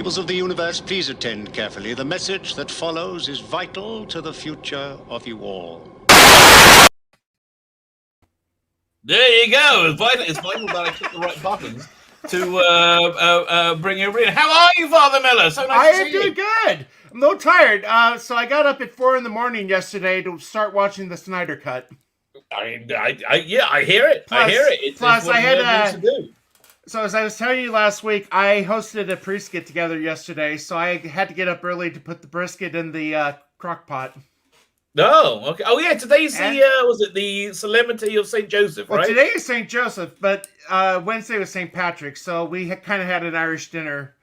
Peoples of the universe, please attend carefully. The message that follows is vital to the future of you all. There you go. It's vital that I click the right buttons to bring you in. How are you, Father Miller? So nice to see you. I am doing good. I'm a little tired. So I got up at 4 a.m. yesterday to start watching the Snyder Cut. I hear it. I hear it. It's plus what I had to do. So as I was telling you last week, I hosted a priest get together yesterday, so I had to get up early to put the brisket in the crock pot. Oh, okay. Oh, yeah. Today's was it the Solemnity of St. Joseph, right? Well, today is St. Joseph, but Wednesday was St. Patrick, so we kind of had an Irish dinner.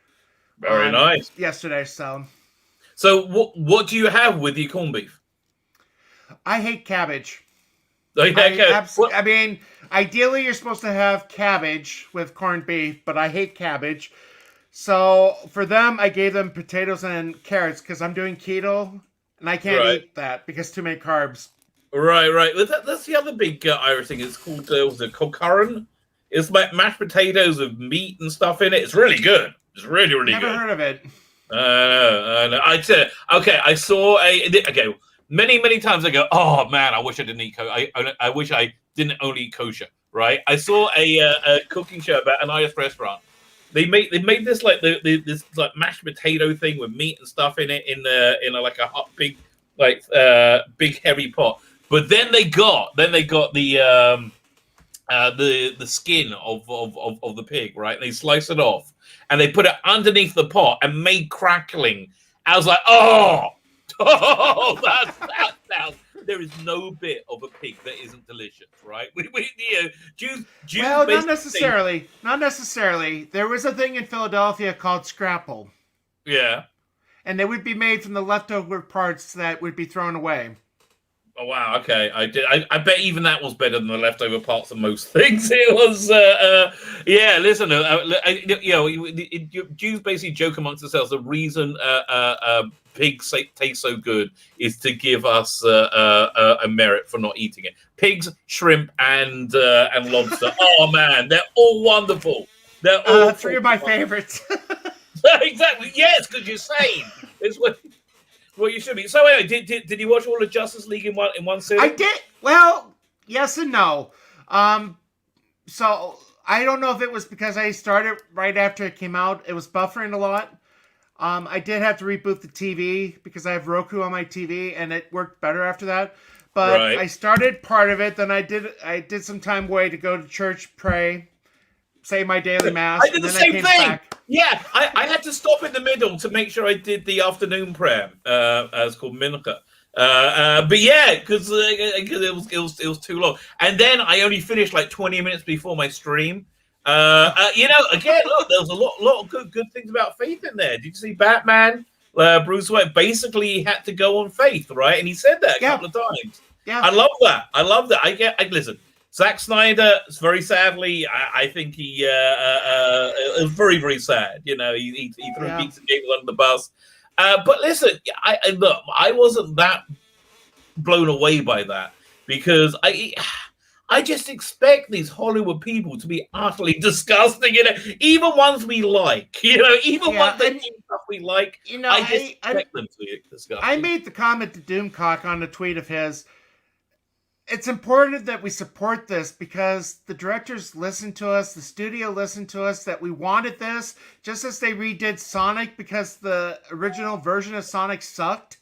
Very nice. Yesterday, so what do you have with your corned beef? I hate cabbage. I mean, ideally you're supposed to have cabbage with corned beef, but I hate cabbage. So for them, I gave them potatoes and carrots because I'm doing keto. And I can't eat that because too many carbs. Right. That's the other big Irish thing. It's called curran. It's like mashed potatoes with meat and stuff in it. It's really good. It's really good. Never heard of it. I'd say, okay, I saw many times I go, oh man, I wish I didn't eat I wish I didn't only eat kosher, right? I saw a cooking show about an Irish restaurant. They made this like this like mashed potato thing with meat and stuff in it in like a hot big heavy pot. But then they got the skin of the pig, right? And they slice it off and they put it underneath the pot and made crackling. I was like, that sounds. There is no bit of a pig that isn't delicious, right? Jews. Well, not necessarily. Not necessarily. There was a thing in Philadelphia called scrapple. Yeah. And they would be made from the leftover parts that would be thrown away. Oh wow! Okay, I bet even that was better than the leftover parts of most things. It was, yeah. Listen, Jews basically joke amongst themselves. The reason pigs taste so good is to give us a merit for not eating it. Pigs, shrimp, and lobster. Oh man, they're all wonderful. They're all three of my favorites. Exactly. Yes, because you're sane. It's what. Well, you should be. So anyway, did you watch all of Justice League in one sitting? I did. Well, yes and no. So I don't know if it was because I started right after it came out. It was buffering a lot. I did have to reboot the TV because I have Roku on my TV, and it worked better after that. But I started part of it. Then I did some time away to go to church, pray, say my daily mass. I did the same thing. Back. Yeah, I had to stop in the middle to make sure I did the afternoon prayer. It's called Mincha. But yeah, because it was too long, and then I only finished like 20 minutes before my stream. Again, look, there was a lot of good things about faith in there. Did you see Batman? Bruce Wayne basically had to go on faith, right? And he said that a couple of times. Yeah, I love that. I listen. Zack Snyder, very sadly, I think he it was very, very sad. You know, he threw Pizza Games under the bus. But listen, I wasn't that blown away by that because I just expect these Hollywood people to be utterly disgusting. You know, even ones we like. You know, even ones that do stuff we like. You know, I just expect them to be disgusting. I made the comment to Doomcock on a tweet of his. It's important that we support this because the directors listened to us, the studio listened to us, that we wanted this, just as they redid Sonic because the original version of Sonic sucked.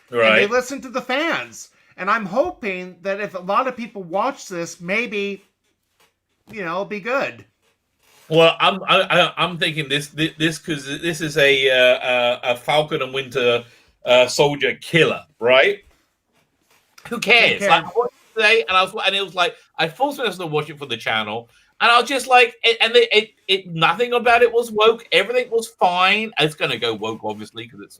Right. And they listened to the fans. And I'm hoping that if a lot of people watch this, maybe, it'll be good. Well, I'm thinking this because this is a Falcon and Winter Soldier killer, right? Who cares? Like, today, and it was like I forced myself to watch it for the channel, and I was just like, it nothing about it was woke. Everything was fine. It's gonna go woke, obviously, because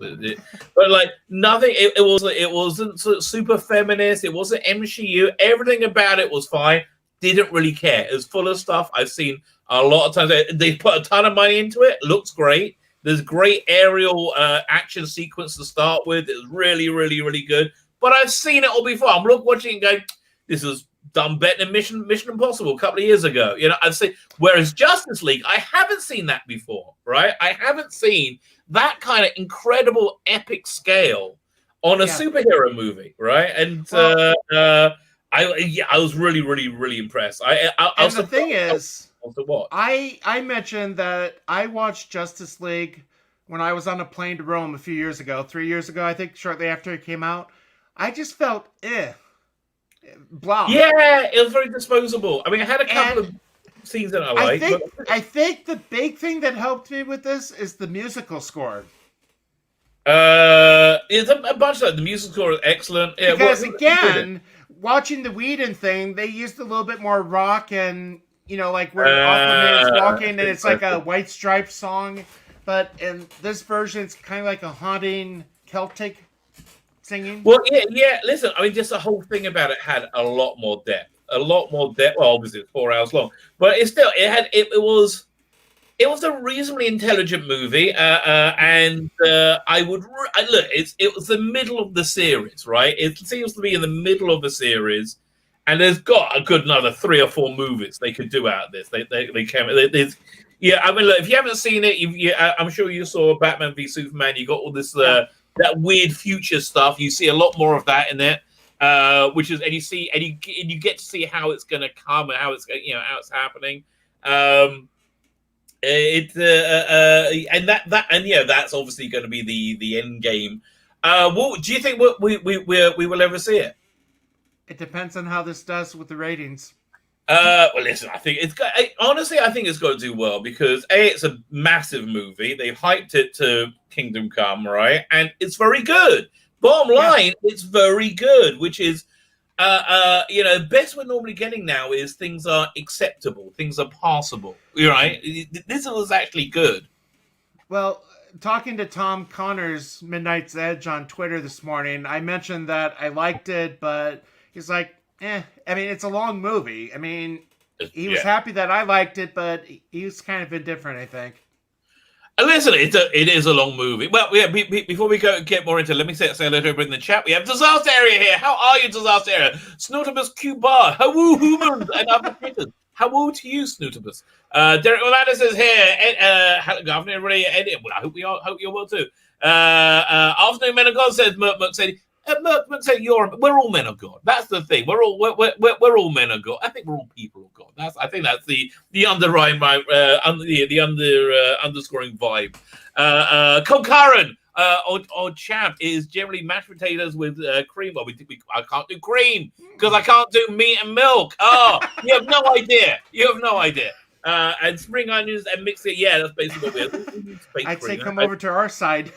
but like nothing. It wasn't super feminist. It wasn't MCU. Everything about it was fine. Didn't really care. It was full of stuff I've seen a lot of times. They put a ton of money into it. Looks great. There's great aerial action sequence to start with. It was really, really, really good. But I've seen it all before. I'm watching it going, this was done better than Mission Impossible a couple of years ago. I've seen. Whereas Justice League, I haven't seen that before, right? I haven't seen that kind of incredible epic scale on a superhero movie, right? And I was really, really, really impressed. And the thing is, to watch. I mentioned that I watched Justice League when I was on a plane to Rome a few years ago, 3 years ago, I think, shortly after it came out. I just felt blah. Yeah, it was very disposable. I mean, I had a couple of scenes that I liked. I think the big thing that helped me with this is the musical score. It's a bunch of the music score is excellent. Yeah, because again, watching the Whedon thing, they used a little bit more rock and like where Aquaman's walking and it's like a White Stripes song, but in this version it's kind of like a haunting Celtic singing. Well, yeah. Listen, I mean, just the whole thing about it had a lot more depth. Well, obviously it's 4 hours long, but it was a reasonably intelligent movie, and I would look. It was the middle of the series, right? It seems to be in the middle of the series, and there's got a good another 3 or 4 movies they could do out of this. They came. Yeah, I mean, look, if you haven't seen it, I'm sure you saw Batman v Superman. You got all this that weird future stuff. You see a lot more of that in there. Which is, and you get to see how it's going to come and how it's how it's happening. That's obviously going to be the end game. Do you think we will ever see it? It depends on how this does with the ratings. Well, listen, I think honestly, I think it's going to do well because it's a massive movie. They've hyped it to Kingdom Come, right? And it's very good. Bottom line, it's very good, which is, best we're normally getting now is things are acceptable, things are passable, right? This was actually good. Well, talking to Tom Connor's Midnight's Edge on Twitter this morning, I mentioned that I liked it, but he's like, I mean, it's a long movie. I mean, he was happy that I liked it, but he was kind of indifferent, I think. Listen, it is a long movie. Well, yeah. Before we get more into it, let me say hello to everybody in the chat. We have Disaster Area here. How are you, Disaster Area? Snootabus Cuba. Hello, humans and other critters. Hello to you, Snootabus. Derek Orlando says here. Good afternoon, everybody. Well, I hope you're well too. Afternoon, Men of God says Merk said. Merk said we're all men of God. That's the thing. We're all men of God. I think we're all people of God. I think that's the underlying underscoring vibe. Concurrent or champ is generally mashed potatoes with cream. Well, I can't do cream because I can't do meat and milk. Oh, you have no idea. And spring onions and mix it. Yeah, that's basically what we have. I'd say come over to our side.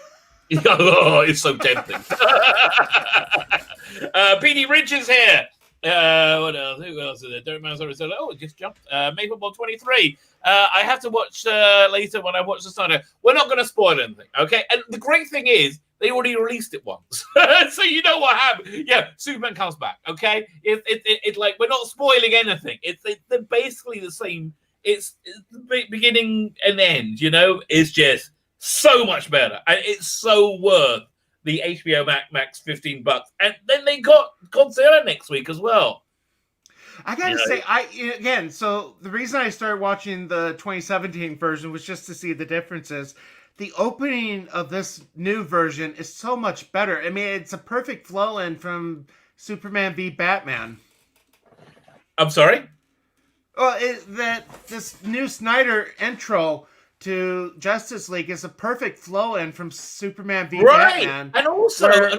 Oh, it's so tempting. PD Rich is here. What else? Who else is there? Derek Man's already said, it just jumped. Mapleball 23. I have to watch later when I watch the Snyder. We're not going to spoil anything, okay? And the great thing is, they already released it once. So you know what happened. Yeah, Superman comes back, okay? It's like, we're not spoiling anything. They're basically the same. It's the beginning and end, It's just so much better, and it's so worth the HBO Max $15. And then they got Godzilla next week as well. I gotta say, so the reason I started watching the 2017 version was just to see the differences. The opening of this new version is so much better. I mean, it's a perfect flow in from Superman v Batman. I'm sorry? Well, this new Snyder intro to Justice League is a perfect flow in from Superman v Batman. And also, I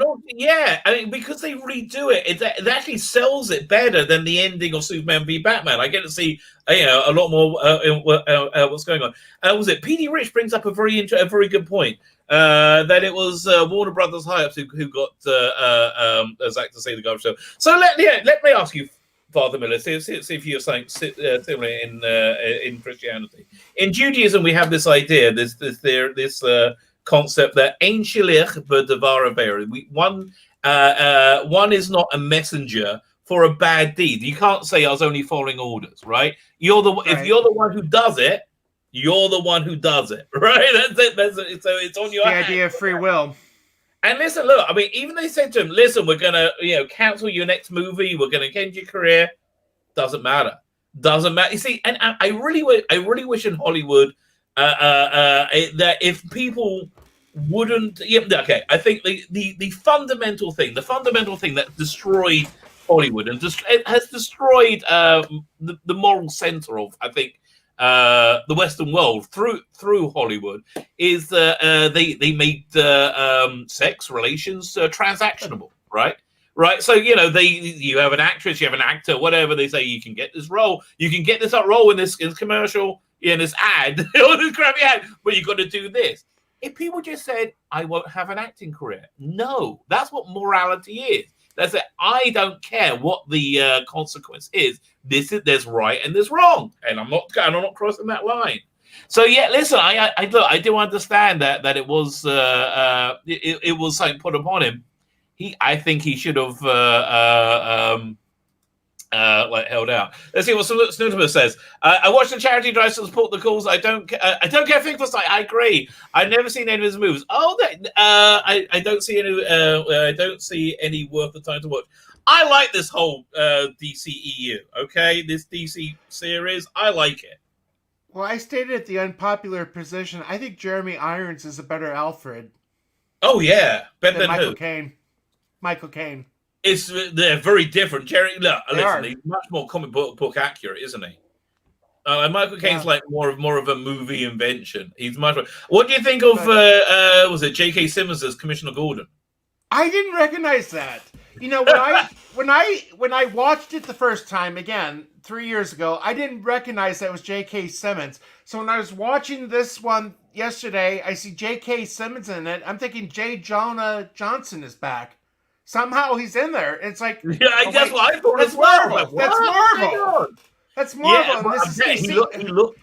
mean, because they redo it, it actually sells it better than the ending of Superman v Batman. I get to see, a lot more what's going on. Was it PD Rich brings up a very good point that it was Warner Brothers high-ups who got Zack to say the garbage show. So let me ask you, Father Miller, see if you're saying similar in Christianity. In Judaism, we have this idea, this concept that ein shiliach b'davar haver. One is not a messenger for a bad deed. You can't say I was only following orders, right? If you're the one who does it, you're the one who does it, right? That's it. So it's on your the idea of free will. And listen, look, I mean, even they said to him, listen, we're going to, cancel your next movie. We're going to end your career. Doesn't matter. You see, and I really wish in Hollywood that if people wouldn't. Yeah, okay. I think the fundamental thing, that destroyed Hollywood and it has destroyed the moral center of, I think, the Western world through Hollywood is that they made sex relations transactionable, right? Right, so you have an actress, you have an actor, whatever. They say you can get this role, you can get this role in this commercial, in this ad, this crappy ad, but you've got to do this. If people just said, "I won't have an acting career," no, that's what morality is. That's it. I don't care what the consequence is. There's right and there's wrong, and I'm not crossing that line. So yeah, listen, I do understand that it was it was something put upon him. I think he should have held out. Let's see what Snootimus says. I watched the charity drive to support the cause. I don't care if things like. I agree. I've never seen any of his movies. I don't see any. I don't see any worth the time to watch. I like this whole DCEU. Okay, this DC series. I like it. Well, I stated the unpopular position. I think Jeremy Irons is a better Alfred. Oh yeah, better than Michael who? Caine. Michael Caine. They're very different. Jerry, look, listen, he's much more comic book accurate, isn't he? Michael Caine's like more of a movie invention. He's much more. What do you think of was it J.K. Simmons as Commissioner Gordon? I didn't recognize that. When I watched it the first time, again 3 years ago, I didn't recognize that it was J.K. Simmons. So when I was watching this one yesterday, I see J.K. Simmons in it. I'm thinking J. Jonah Jameson is back. Somehow he's in there. It's like, that's what I thought as well. Like, that's Marvel. That's Marvel. Yeah, he looked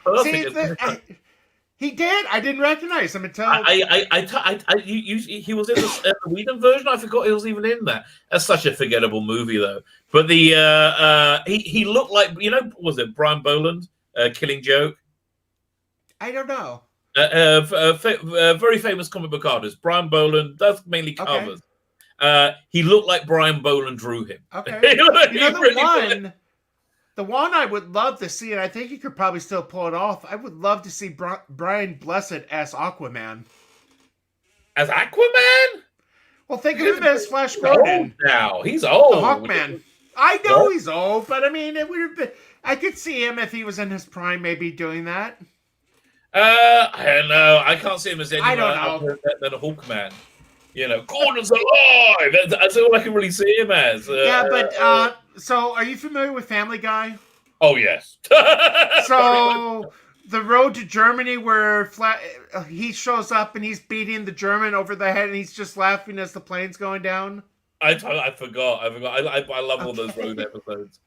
perfect. He did. I didn't recognize him until he was in the Whedon version. I forgot he was even in that. That's such a forgettable movie, though. But he looked like, was it Brian Boland, Killing Joke? I don't know. Very famous comic book artist. Brian Boland does mainly covers. Okay. He looked like Brian Boland drew him. Okay. The one I would love to see, and I think you could probably still pull it off. I would love to see Brian Blessed as Aquaman. As Aquaman? Well, think of him as Flash Gordon. Now he's old. The Hawkman. I know he's old, but I mean, it would have been. I could see him if he was in his prime, maybe doing that. I don't know. I can't see him as anyone than a Hawkman. Gordon's alive. That's all I can really see him as. So are you familiar with Family Guy? Oh yes. So the road to Germany, where he shows up and he's beating the German over the head, and he's just laughing as the plane's going down. I forgot. I love all those road episodes.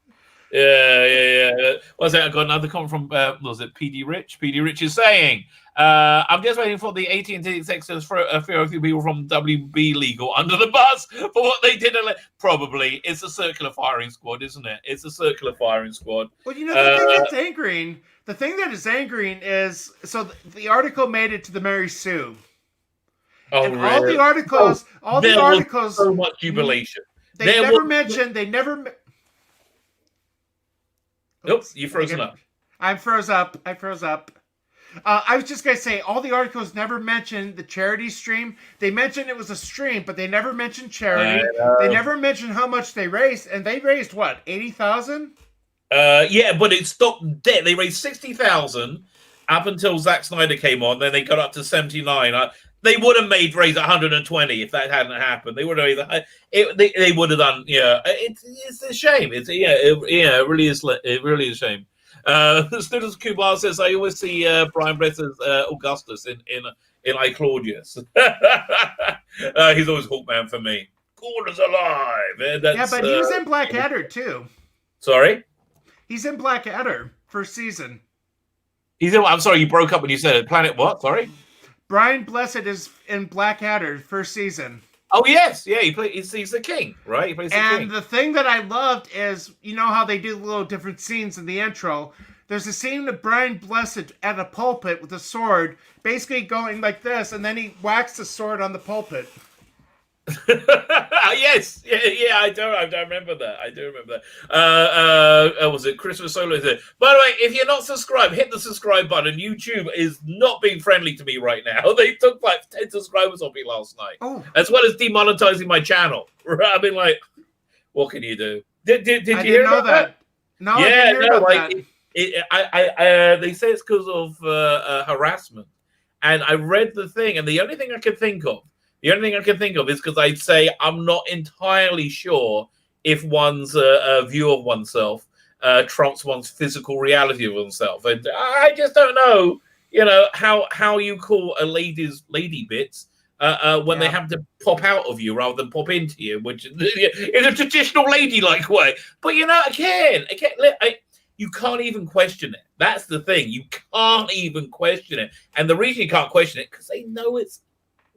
Yeah. What's that? I got another comment from was it PD Rich? PD Rich is saying, I'm just waiting for the AT&T executives for a few people from WB Legal under the bus for what they did. Probably it's a circular firing squad, isn't it? It's a circular firing squad. Well, the thing that's angering. The thing that is angering is the article made it to the Mary Sue. Oh, and really? all the articles, was so much jubilation. They never mentioned. Oops, you frozen up. I froze up. I was just going to say, all the articles never mentioned the charity stream. They mentioned it was a stream, but they never mentioned charity. They never mentioned how much they raised, and they raised what, 80,000? Yeah, but it stopped dead. They raised 60,000 up until Zack Snyder came on. Then they got up to 79. They would have raised 120 if that hadn't happened. They would have they would have done. Yeah, it's a shame. It really is. It really is a shame. Students Kubar says, I always see Brian Blessed as Augustus in I Claudius. He's always Hawkman for me. Gordon's alive. But he was in Blackadder too. Sorry, he's in Blackadder first season. I'm sorry, you broke up when you said it. Planet what? Sorry. Brian Blessed is in Blackadder first season. Oh yes, yeah, he's the king, right? He plays the king. And the thing that I loved is, how they do little different scenes in the intro. There's a scene of Brian Blessed at a pulpit with a sword, basically going like this, and then he whacks the sword on the pulpit. Yes, yeah, I don't remember that. I do remember that. Was it Christopher Solo? By the way, if you're not subscribed, hit the subscribe button. YouTube is not being friendly to me right now. They took like 10 subscribers off me last night, as well as demonetizing my channel. I mean, like, what can you do? Did you hear about that? No, I didn't hear about that. They say it's because of harassment, and I read the thing, and the only thing I can think of is because I'd say I'm not entirely sure if one's view of oneself trumps one's physical reality of oneself, and I just don't know, how you call a lady bits when they have to pop out of you rather than pop into you, which is a traditional ladylike way. But again, you can't even question it. That's the thing. You can't even question it, and the reason you can't question it because they know it's.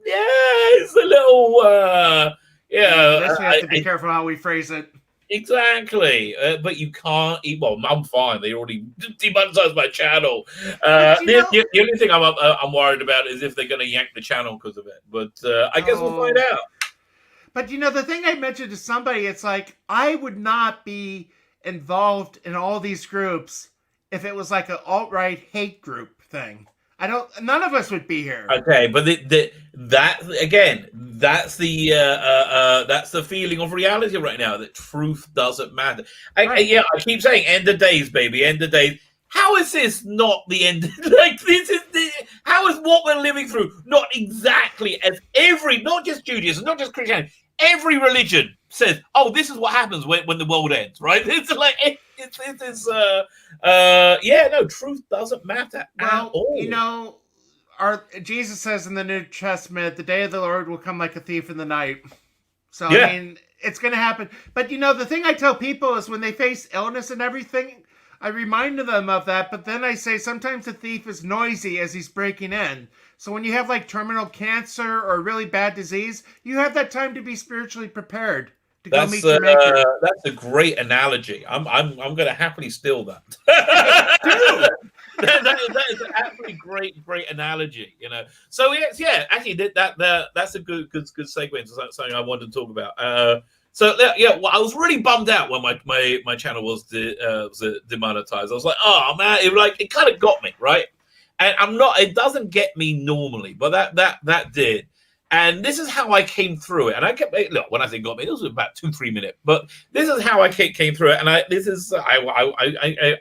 Yeah, it's a little. Yes, we have to be careful how we phrase it. Exactly, but you can't. Well, I'm fine. They already demonetized my channel. The only thing I'm worried about is if they're going to yank the channel because of it. But I guess we'll find out. But the thing I mentioned to somebody, it's like I would not be involved in all these groups if it was like an alt-right hate group thing. None of us would be here. Okay, but that's the feeling of reality right now, that truth doesn't matter. I keep saying end of days, baby, end of days. How is this not the end? How is what we're living through not exactly as not just Judaism, not just Christianity, every religion says, oh, this is what happens when the world ends, right? It's like truth doesn't matter at all. Jesus says in the New Testament, the day of the Lord will come like a thief in the night. So I mean, it's going to happen. But the thing I tell people is when they face illness and everything, I remind them of that. But then I say sometimes the thief is noisy as he's breaking in. So when you have like terminal cancer or really bad disease, you have that time to be spiritually prepared to go meet your maker. That's a great analogy. I'm going to happily steal that. that is an absolutely great analogy. So actually that's a good segue into something I wanted to talk about. Well, I was really bummed out when my channel was demonetized. I was like, oh man, it kind of got me, right? And it doesn't get me normally, but that did. And this is how I came through it. And I kept, look, when I say got me, it was about 2-3 minutes. But this is how I came through it. And I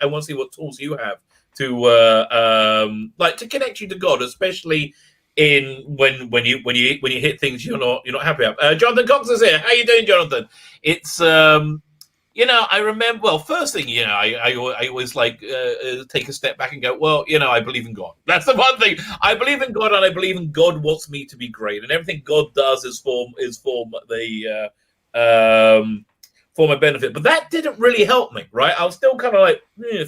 want to see what tools you have to connect you to God, especially in when you hit things you're not happy about. Jonathan Cox is here. How you doing, Jonathan? It's I remember. Well, first thing, I always take a step back and go, well, I believe in God. That's the one thing. I believe in God, and I believe in God wants me to be great, and everything God does is for my benefit. But that didn't really help me, right? I was still kind of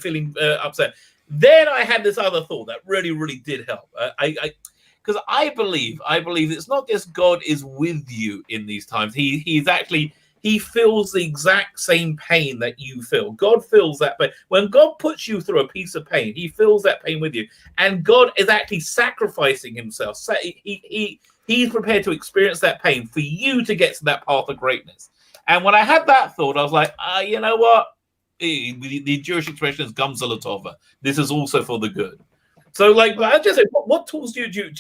feeling upset. Then I had this other thought that really, really did help. Because I believe it's not just God is with you in these times. He feels the exact same pain that you feel. God feels that pain. When God puts you through a piece of pain, he feels that pain with you. And God is actually sacrificing himself. So he's prepared to experience that pain for you to get to that path of greatness. And when I had that thought, I was like, you know what? The Jewish expression is gam zalatova. This is also for the good. So, I just say, what tools do you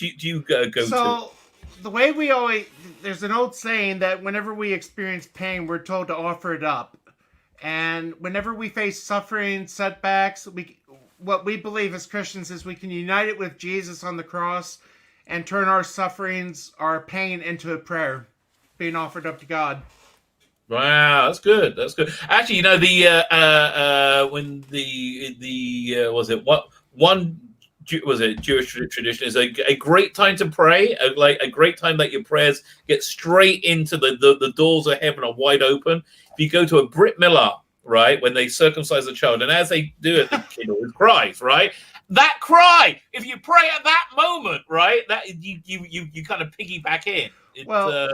go to? So, the way there's an old saying that whenever we experience pain, we're told to offer it up. And whenever we face suffering, setbacks, what we believe as Christians is we can unite it with Jesus on the cross and turn our sufferings, our pain into a prayer being offered up to God. Wow, that's good. That's good. Actually, Jewish tradition is a great time to pray, a great time that your prayers get straight into the doors of heaven are wide open. If you go to a Brit Milah, right, when they circumcise a child, and as they do it, the kid always cries, right? That cry, if you pray at that moment, right, that you kind of piggyback in.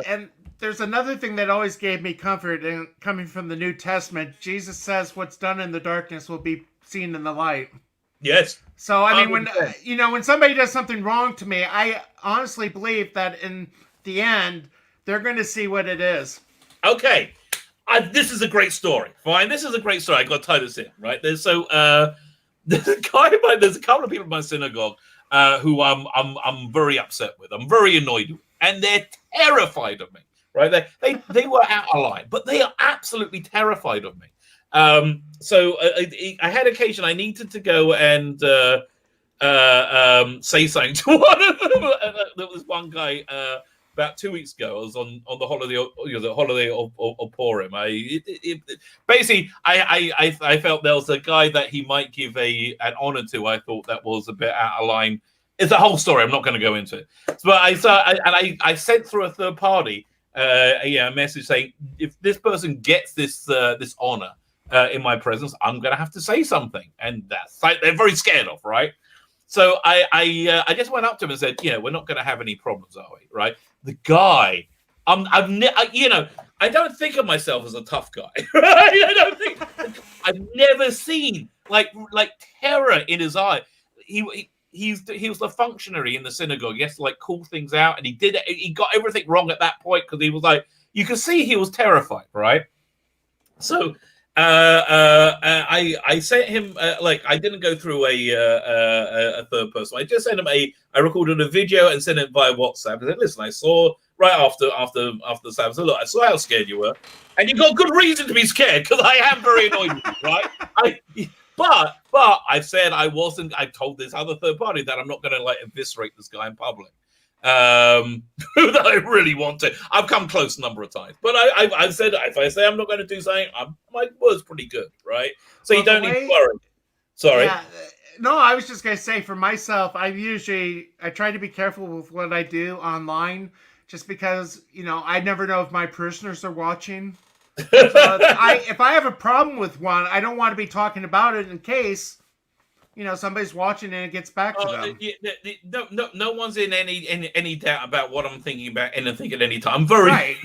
And there's another thing that always gave me comfort, and coming from the New Testament, Jesus says what's done in the darkness will be seen in the light. Yes. So, I mean, when somebody does something wrong to me, I honestly believe that in the end, They're going to see what it is. Okay. This is a great story. Fine. This is a great story. I got to tie this in, right? There's a couple of people in my synagogue who I'm very upset with. I'm very annoyed with, and they're terrified of me. Right? They were out of line, but they are absolutely terrified of me. So I had occasion. I needed to go and say something to one of them. There was one guy about 2 weeks ago. I was on the holiday, the holiday of Purim. Basically, I felt there was a guy that he might give an honor to. I thought that was a bit out of line. It's a whole story. I'm not going to go into it. But I sent through a third party a message saying, if this person gets this honor in my presence, I'm going to have to say something, and that's like they're very scared of, right? So I just went up to him and said, we're not going to have any problems, are we? Right? The guy, I don't think of myself as a tough guy. Right? I've never seen like terror in his eye. He was the functionary in the synagogue. He has to like call things out, and he did it. He got everything wrong at that point because he was like, you could see he was terrified, right? So I sent him I didn't go through a third person. I just sent him I recorded a video and sent it via WhatsApp. I said, listen, I saw right after the Sabbath. So look, I saw how scared you were, and you got good reason to be scared because I am very annoyed with you, right? But I said I wasn't. I told this other third party that I'm not going to like eviscerate this guy in public. That I really want to. I've come close a number of times, but I've said if I say I'm not going to do something, my word's pretty good, right? So you don't need to worry. Sorry. Yeah, no, I was just going to say for myself, I try to be careful with what I do online, just because I never know if my parishioners are watching. So if I have a problem with one, I don't want to be talking about it in case somebody's watching and it gets back to them. No one's in any doubt about what I'm thinking about anything at any time. I'm very right.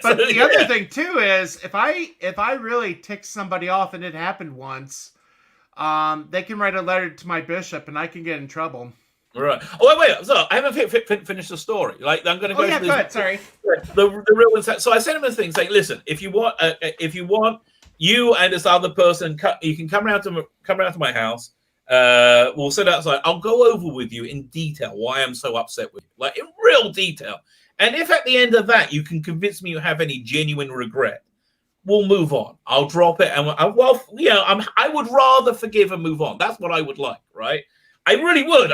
But the other thing too is if I really tick somebody off, and it happened once, they can write a letter to my bishop and I can get in trouble. Right. Oh wait. So I haven't finished the story. Like I'm going to go. Oh yeah, go ahead. Sorry. The real one. So I sent him a thing saying, "Listen, if you want, you and this other person, you can come around to my house. We'll sit outside. I'll go over with you in detail why I'm so upset with you, like in real detail. And if at the end of that you can convince me you have any genuine regret, we'll move on. I'll drop it, and I would rather forgive and move on. That's what I would like, right? I really would.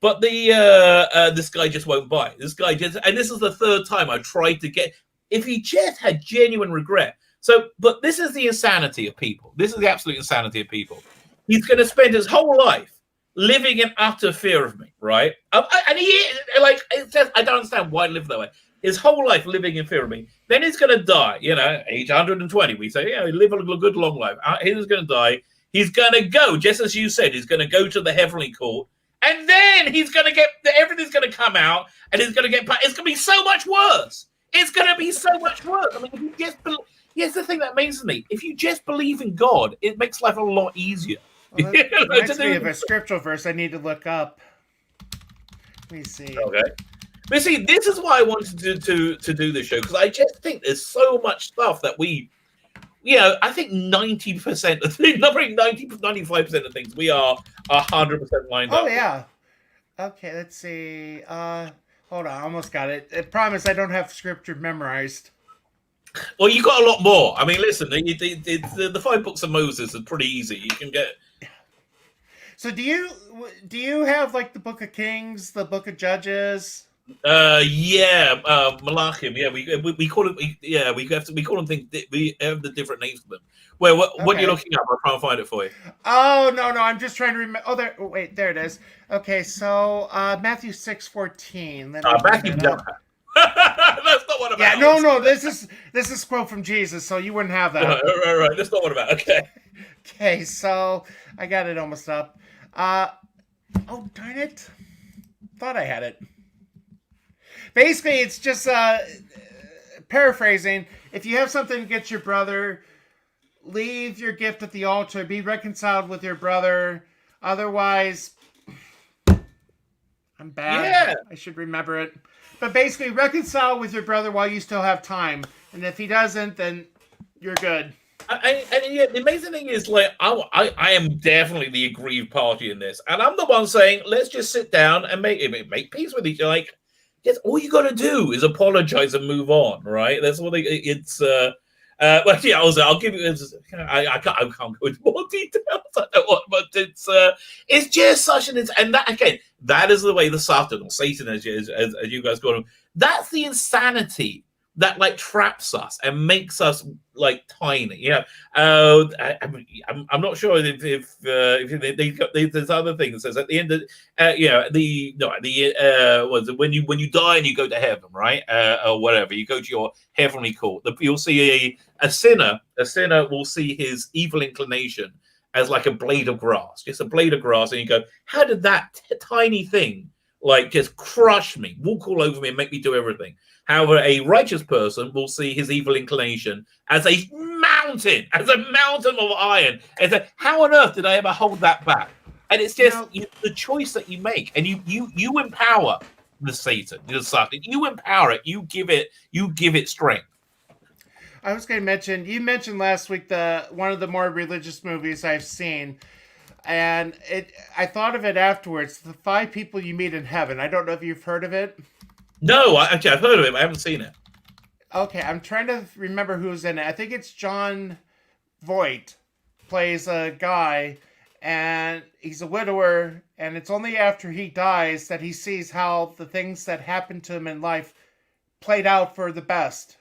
But this guy just won't buy. This guy just, and this is the third time I tried to get. If he just had genuine regret. So, but this is the insanity of people. This is the absolute insanity of people. He's going to spend his whole life living in utter fear of me, right? And he I don't understand why I live that way. His whole life living in fear of me. Then he's going to die, age 120. We say, live a good long life. He's going to die. He's going to go, just as you said, he's going to go to the heavenly court. And then he's going to get, everything's going to come out, and he's going to get, it's going to be so much worse. It's going to be so much worse. I mean, if you just believe, here's the thing that amazes me. If you just believe in God, it makes life a lot easier. Well, that reminds me of a scriptural verse I need to look up. Let me see. Okay. But see, this is why I wanted to do this show, because I just think there's so much stuff that I think 90% of things, not probably 95% of things, we are 100% lined up. Oh, yeah. Okay, let's see. Hold on, I almost got it. I promise I don't have scripture memorized. Well, you got a lot more. I mean, listen, the 5 books of Moses are pretty easy. You can get. So do you have like the Book of Kings, the Book of Judges? Malachim. Yeah, we call it. We call them things. We have the different names for them. Wait, what are you looking up? I'll try and find it for you. Oh no, I'm just trying to remember. Oh, there. Wait, there it is. Okay, so Matthew 6:14. Matthew. That's not what about. Yeah, no. This is quote from Jesus, so you wouldn't have that. Right. That's not what about. Okay. Okay, so I got it almost up. Oh darn it! Thought I had it. Basically, it's just paraphrasing. If you have something against your brother, leave your gift at the altar. Be reconciled with your brother. Otherwise, I'm bad. Yeah. I should remember it. But basically, reconcile with your brother while you still have time. And if he doesn't, then you're good. And yeah, the amazing thing is, like, I am definitely the aggrieved party in this, and I'm the one saying, let's just sit down and make peace with each other. Like, yes, all you got to do is apologize and move on, right? That's what it's. Well, yeah, I'll give you. I can't go into more details. I don't want, but it's just such an, and that again, that is the way the Satan or Satan, as you guys call him, that's the insanity that like traps us and makes us like tiny. Yeah, I'm not sure if there's other things. Says at the end of was when you die and you go to heaven, right, or whatever, you go to your heavenly court. You'll see a sinner. A sinner will see his evil inclination as like a blade of grass, just a blade of grass, and you go, how did that tiny thing like just crush me, walk all over me, and make me do everything? However, a righteous person will see his evil inclination as a mountain of iron. And say, how on earth did I ever hold that back? And it's just the choice that you make, and you empower the Satan, the Satan. You empower it. You give it strength. I was going to mention, you mentioned last week one of the more religious movies I've seen, and I thought of it afterwards. The 5 People You Meet in Heaven. I don't know if you've heard of it. No, actually, I've heard of it, but I haven't seen it. Okay, I'm trying to remember who's in it. I think it's John Voight plays a guy, and he's a widower, and it's only after he dies that he sees how the things that happened to him in life played out for the best.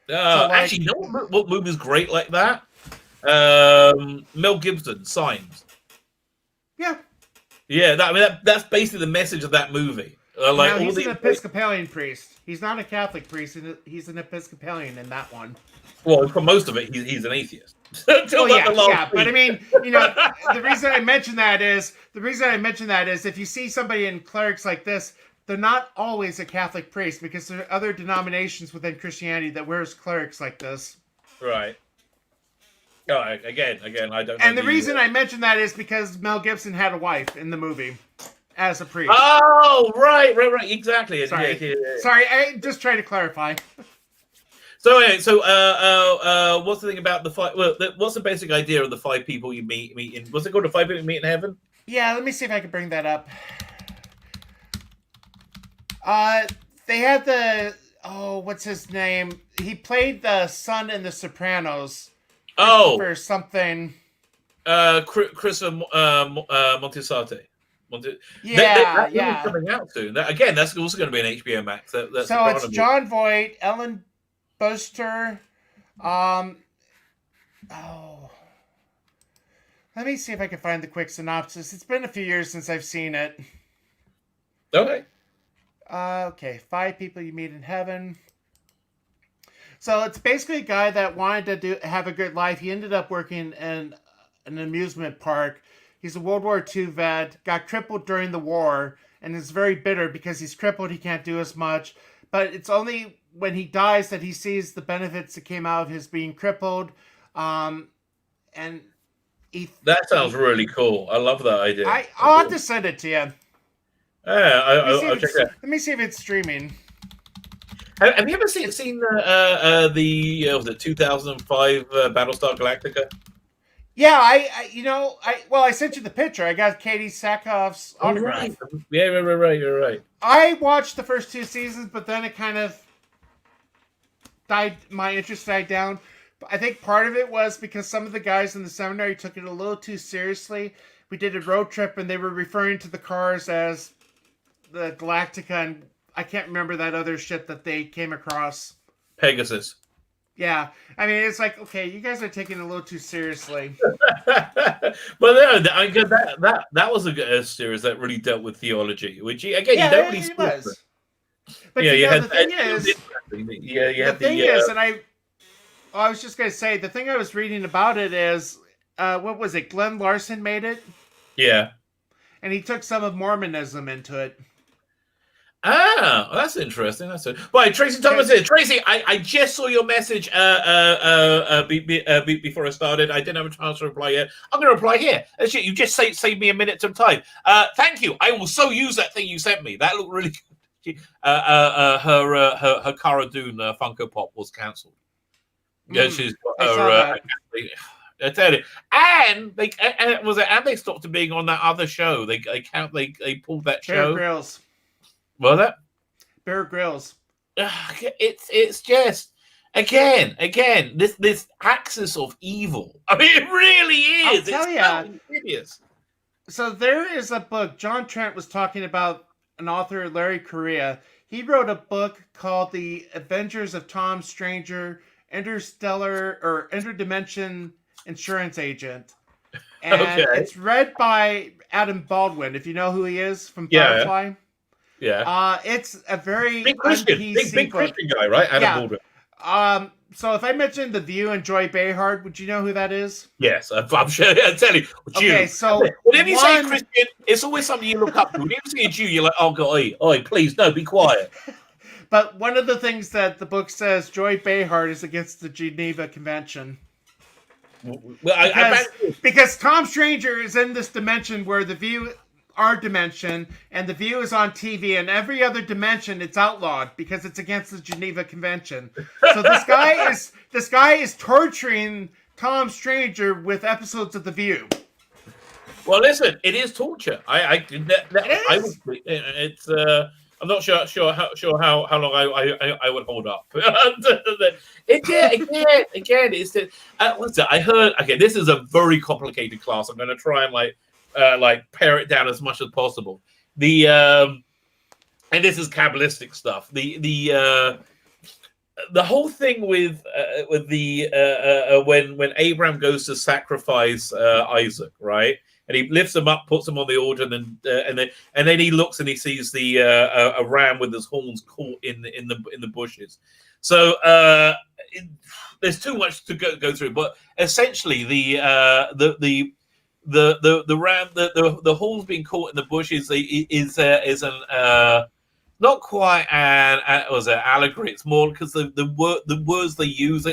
Actually, you know what movie's great like that? Mel Gibson, Signs. Yeah. Yeah, that's basically the message of that movie. Now, he's an Episcopalian priest. He's not a Catholic priest. He's an Episcopalian in that one. Well, for most of it, he's an atheist. But I mean, the reason I mention that is if you see somebody in clerics like this, they're not always a Catholic priest, because there are other denominations within Christianity that wears clerics like this. Right. Oh, again, I don't know. And the reason I mention that is because Mel Gibson had a wife in the movie as a priest. Oh, right, exactly. Sorry, I just trying to clarify. So anyway, what's the thing about the 5? Well, what's the basic idea of the 5 people you meet in? What's it called? The 5 people you meet in heaven? Yeah, let me see if I can bring that up. They had what's his name? He played the son in The Sopranos. For something. Chris Montisate. Yeah. Coming out soon. Again, that's also going to be an HBO Max. That's so it's John Voight, Ellen Buster. Let me see if I can find the quick synopsis. It's been a few years since I've seen it. Okay. Okay, 5 People You Meet in Heaven. So it's basically a guy that wanted to have a good life. He ended up working in an amusement park. He's a World War II vet, got crippled during the war, and is very bitter because he's crippled. He can't do as much. But it's only when he dies that he sees the benefits that came out of his being crippled. That sounds really cool. I love that idea. I'll have to send it to you. Yeah, I'll check it out. Let me see if it's streaming. Have you ever seen the 2005 Battlestar Galactica? Yeah, I sent you the picture. I got Katie Sackhoff's autograph. Right. Yeah, right. You're right. I watched the first 2 seasons, but then it kind of died. My interest died down. I think part of it was because some of the guys in the seminary took it a little too seriously. We did a road trip, and they were referring to the cars as the Galactica, and I can't remember that other shit that they came across. Pegasus. Yeah, I mean, it's like, okay, you guys are taking it a little too seriously. But that was a series that really dealt with theology, which again, you don't really see. But the thing is, and I was just gonna say, the thing I was reading about it is, what was it? Glenn Larson made it. Yeah, and he took some of Mormonism into it. Ah, that's interesting. Right, Tracy Thomas here. Tracy, I just saw your message before I started. I didn't have a chance to reply yet. I'm going to reply here. Actually, you just saved me a minute of time. Thank you. I will so use that thing you sent me. That looked really good. Her Cara Dune Funko Pop was cancelled. Yeah, she's got her. I tell you, and they stopped being on that other show. They pulled that show. Bear Grylls. Well, that Bear Grylls. It's just again this axis of evil. I mean, it really is. I'll tell you. So there is a book. John Trent was talking about an author, Larry Correia. He wrote a book called The Adventures of Tom Stranger, Interdimension Insurance Agent. And it's read by Adam Baldwin, if you know who he is from Firefly. Yeah. It's a very big Christian guy, right? Adam Baldwin. So if I mentioned The View and Joy Behar, would you know who that is? Yes, I'm sure. I'll tell you. Jew. Okay, so whenever you say Christian, it's always something you look up to. Whenever you see a Jew, you're like, oh God, oi, please, no, be quiet. But one of the things that the book says, Joy Behar is against the Geneva Convention. Well, because Tom Stranger is in this dimension where The View, our dimension, and The View is on TV, and every other dimension it's outlawed because it's against the Geneva Convention. So this guy is torturing Tom Stranger with episodes of The View. Well, listen, it is torture. I'm not sure how long I would hold up. Again, it's listen. I heard. Okay, this is a very complicated class. I'm going to try and pare it down as much as possible. And this is Kabbalistic stuff. The whole thing with when Abraham goes to sacrifice Isaac, right? And he lifts him up, puts him on the altar, and then he looks and he sees a ram with his horns caught in the bushes. So there's too much to go through, but essentially the ram, the horns being caught in the bushes is an not quite an allegory. It's more because the words they use.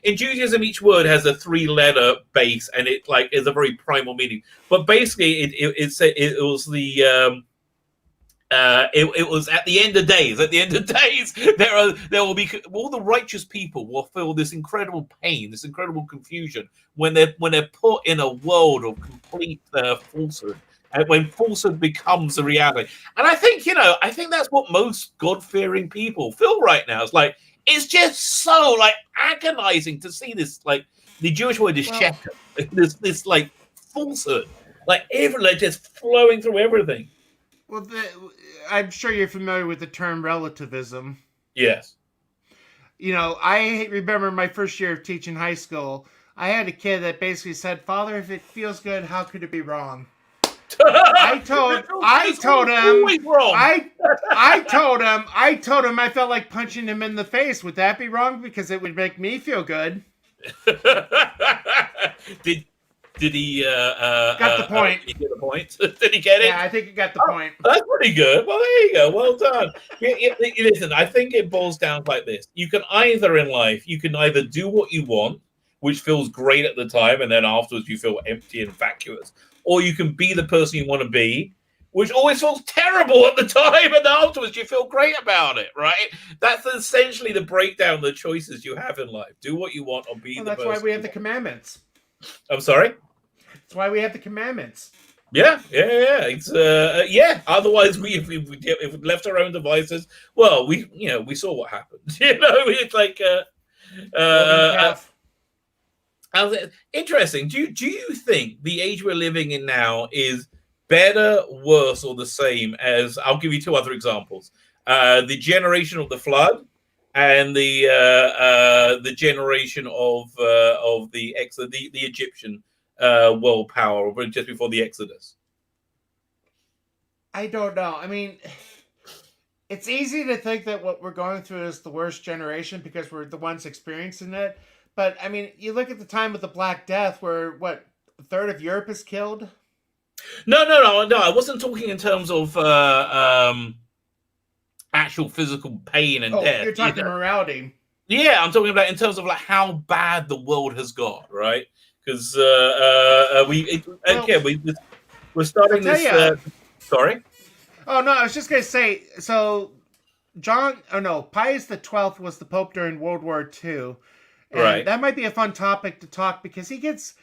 In Judaism, each word has a 3-letter base, and it is a very primal meaning. But basically, it was at the end of days. At the end of days, there will be all the righteous people will feel this incredible pain, this incredible confusion when they're put in a world of complete falsehood. And when falsehood becomes a reality. And I think that's what most God-fearing people feel right now. It's just so agonizing to see this, the Jewish word is sheker. This falsehood. Just flowing through everything. Well, I'm sure you're familiar with the term relativism. Yes. I remember my first year of teaching high school, I had a kid that basically said, "Father, if it feels good, how could it be wrong?" I told him I felt like punching him in the face. Would that be wrong? Because it would make me feel good. Did he got the point? Did he get the point? Did he get it? Yeah, I think he got the point. That's pretty good. Well, there you go. Well done. Listen, I think it boils down like this. You can either do what you want, which feels great at the time, and then afterwards you feel empty and vacuous. Or you can be the person you want to be, which always feels terrible at the time, and afterwards you feel great about it, right? That's essentially the breakdown of the choices you have in life. Do what you want or be the person. That's why we have the commandments. I'm sorry? That's why we have the commandments. Yeah. It's Otherwise, if we left our own devices, well, we saw what happened. It's like interesting. Do you think the age we're living in now is better, worse, or the same as? I'll give you 2 other examples: the generation of the flood and the generation of the Egyptian world power just before the Exodus. I don't know. I mean, it's easy to think that what we're going through is the worst generation because we're the ones experiencing it. But, I mean, you look at the time of the Black Death where, a third of Europe is killed? No. I wasn't talking in terms of actual physical pain and Oh, death. you're talking morality. Yeah, I'm talking about in terms of like how bad the world has got, right? Because we're I'll starting tell this. you. Sorry. Oh no, I was just gonna say. So Pius XII was the Pope during World War II, and Right. that might be a fun topic to talk because he gets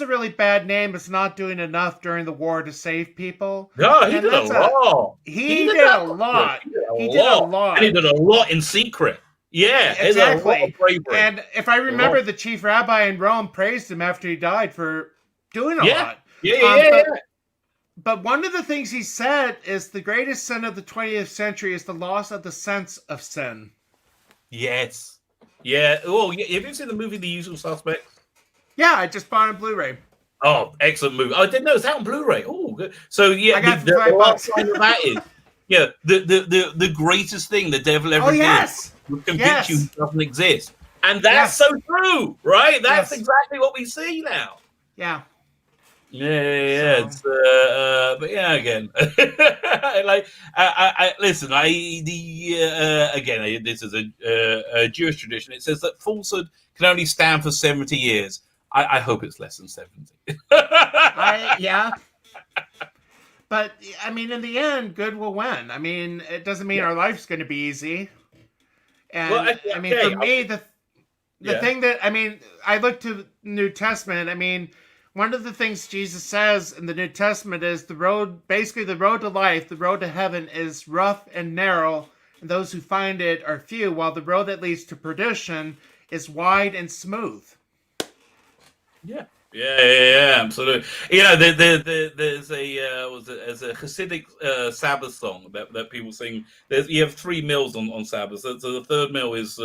a really bad name as not doing enough during the war to save people. No, he And did a lot. he did a lot. He did a And he lot. did a lot in secret. Yeah, there's a lot of Exactly. bravery. And if I remember, the chief rabbi in Rome praised him after he died for doing a lot. Yeah. But one of the things he said is the greatest sin of the 20th century is the loss of the sense of sin. Yes. Yeah. Oh, yeah. Have you seen the movie The Usual Suspects? Yeah, I just bought it on Blu-ray. Oh, excellent movie. I didn't know it's out on Blu-ray. Oh, good. So yeah, I got the $5. sign of that is the greatest thing the devil ever did would convince you it doesn't exist. And that's so true, right? That's exactly what we see now. Yeah. Yeah. So. But yeah, again, listen. Again, this is a Jewish tradition. It says that falsehood can only stand for 70 years. I hope it's less than 70. Yeah. But I mean, in the end, good will win. I mean, it doesn't mean our life's going to be easy. And for me, the thing that I look to the New Testament. I mean, one of the things Jesus says in the New Testament is the road to life, the road to heaven is rough and narrow, and those who find it are few, while the road that leads to perdition is wide and smooth. Yeah, absolutely. You know, there's a Hasidic Sabbath song that people sing. You have 3 meals on Sabbath. So the third meal is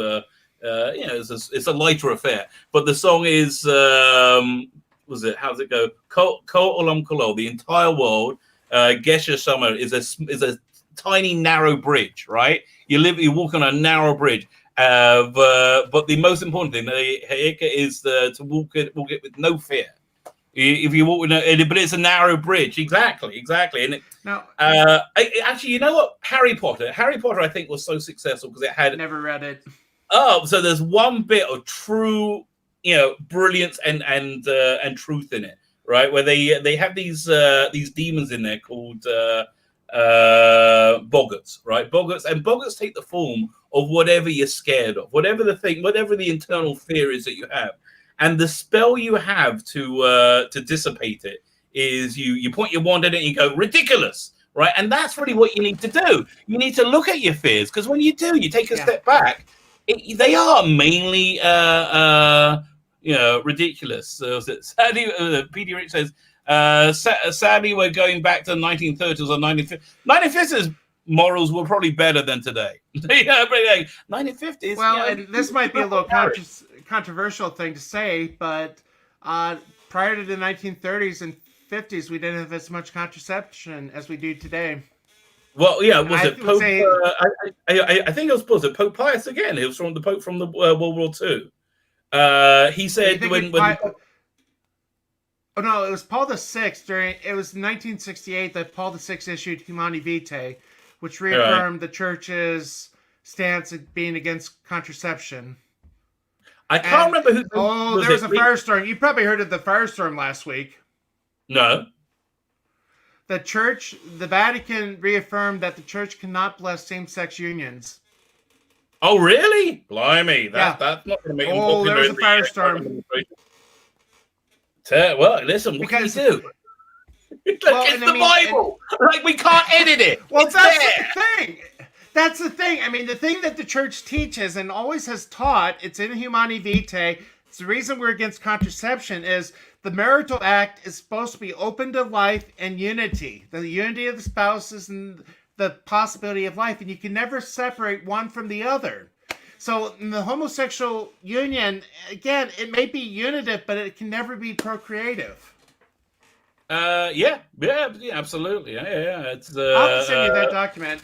it's a lighter affair. But the song is how's it go? Kol Olam Kolo, the entire world. Gesher Summer is a tiny narrow bridge, right? You walk on a narrow bridge. But the most important thing, is to walk it with no fear. If you walk with but it's a narrow bridge, exactly. And actually, you know what? Harry Potter, I think was so successful because it had never read it. Oh, so there's one bit of true, brilliance and truth in it, right? Where they have these demons in there called boggarts, right? Boggarts take the form of whatever you're scared of, whatever the internal fear is that you have, and the spell you have to dissipate it is you point your wand at it and you go ridiculous, right? And that's really what you need to do. You need to look at your fears, because when you do, you take a step back. They are mainly ridiculous. So sadly, P.D. Rich says, sadly, we're going back to the 1930s or 1950s. 1950s morals were probably better than today. 1950s. Well, and this might be a little controversial thing to say, but prior to the 1930s and 50s, we didn't have as much contraception as we do today. Well, yeah, was it Pope? I think it was Pope Pius again. It was from the Pope from the World War II. He said Oh no, it was Paul VI it was 1968 that Paul VI issued Humani Vitae, which reaffirmed the church's stance of being against contraception. I can't remember who. There was a firestorm. You probably heard of the firestorm last week. No. The Vatican reaffirmed that the church cannot bless same-sex unions. Oh, really? Blimey, that's not going to make them popular. There was a firestorm. Well, listen, what can you do? It's the Bible. We can't edit it. Well, that's the thing. That's the thing. I mean, the thing that the church teaches and always has taught, it's in Humani Vitae, it's the reason we're against contraception, is the marital act is supposed to be open to life and unity. The unity of the spouses and the possibility of life. And you can never separate one from the other. So in the homosexual union, again, it may be unitive, but it can never be procreative. Yeah, absolutely. Yeah. It's, I'll send you that document.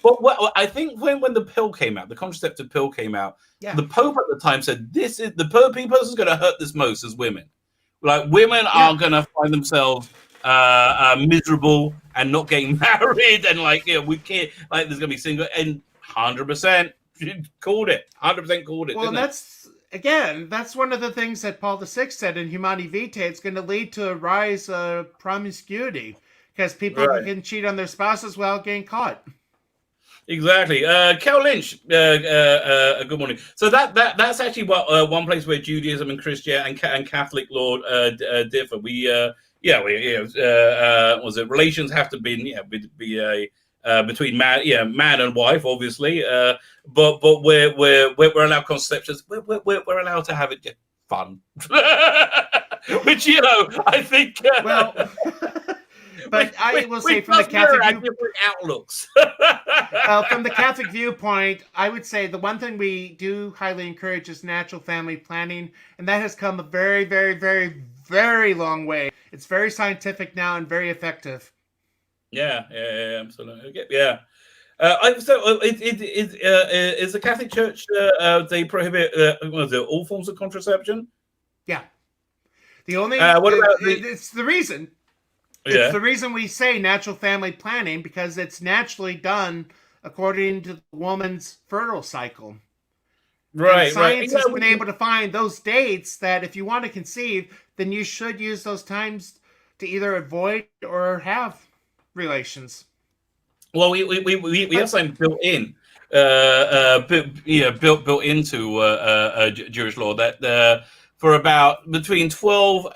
Well, I think when the pill came out, the contraceptive pill came out, the Pope at the time said, "This is the person who's going to hurt this most is women. Like women are going to find themselves miserable and not getting married, and like, we can't, like, there's gonna be single, and 100% called it. 100% called it. Well, and that's one of the things that Paul VI said in Humani Vitae. It's going to lead to a rise of promiscuity because people can cheat on their spouses without getting caught. Exactly. Kel Lynch, good morning. So that's actually what one place where Judaism and Christianity and Catholic law differ. Was it relations have to be between man and wife, obviously. But we're allowed conceptions. We're allowed to have it fun, which I think. But I will say from the Catholic different outlooks. From the Catholic viewpoint, I would say the one thing we do highly encourage is natural family planning, and that has come a very, very, very, very long way. It's very scientific now and very effective. Yeah, absolutely. Yeah. Is the Catholic Church they prohibit all forms of contraception? Yeah. The only it's the reason. It's the reason we say natural family planning, because it's naturally done according to the woman's fertile cycle. Right. And science has been able to find those dates that if you want to conceive, then you should use those times to either avoid or have relations. Well, we have something built in, built into Jewish law that for about between 12,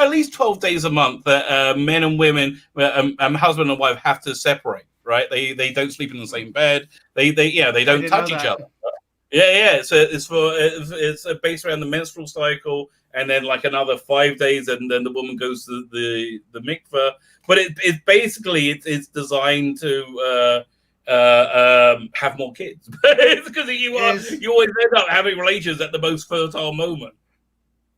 at least 12 days a month, men and women, husband and wife, have to separate. Right? They don't sleep in the same bed. They don't touch each other. Yeah. So it's based around the menstrual cycle, and then like another 5 days, and then the woman goes to the mikveh. But it's basically designed to have more kids, because you always end up having relations at the most fertile moment.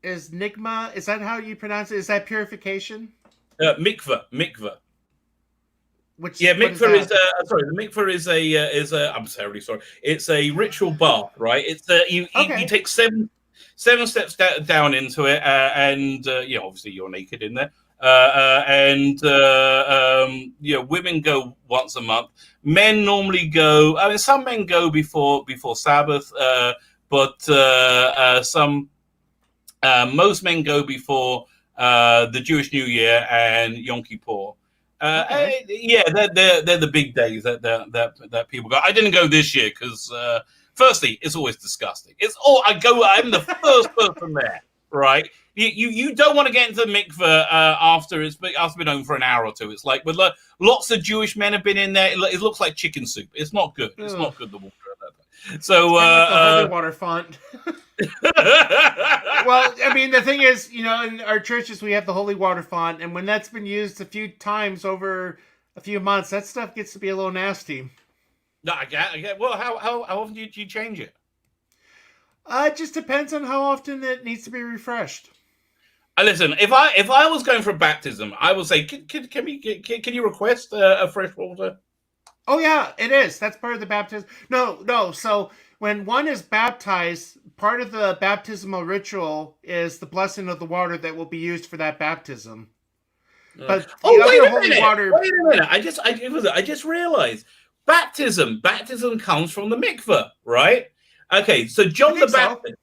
Is nigma? Is that how you pronounce it? Is that purification? Mikveh. Mikveh the mikveh is a. I'm terribly sorry. It's a ritual bath, right? It's you take seven steps down into it, and obviously you're naked in there. Women go once a month. Men normally go. I mean, some men go before Sabbath, but most men go before the Jewish New Year and Yom Kippur. They're the big days that people go. I didn't go this year because, firstly, it's always disgusting. I'm the first person there, right? You don't want to get into the mikveh after it's been on for an hour or two. It's like with lots of Jewish men have been in there. It looks like chicken soup. It's not good. It's not good. The water at that time. So the holy water font. Well, I mean, the thing is, in our churches we have the holy water font, and when that's been used a few times over a few months, that stuff gets to be a little nasty. No, I get. Well, how often do you change it? It just depends on how often it needs to be refreshed. Listen, if I was going for a baptism, I would say, can you request a fresh water? Oh yeah, it is. That's part of the baptism. No. So when one is baptized, part of the baptismal ritual is the blessing of the water that will be used for that baptism. But wait a minute! I just realized baptism comes from the mikveh, right? Okay, so John the Baptist. So.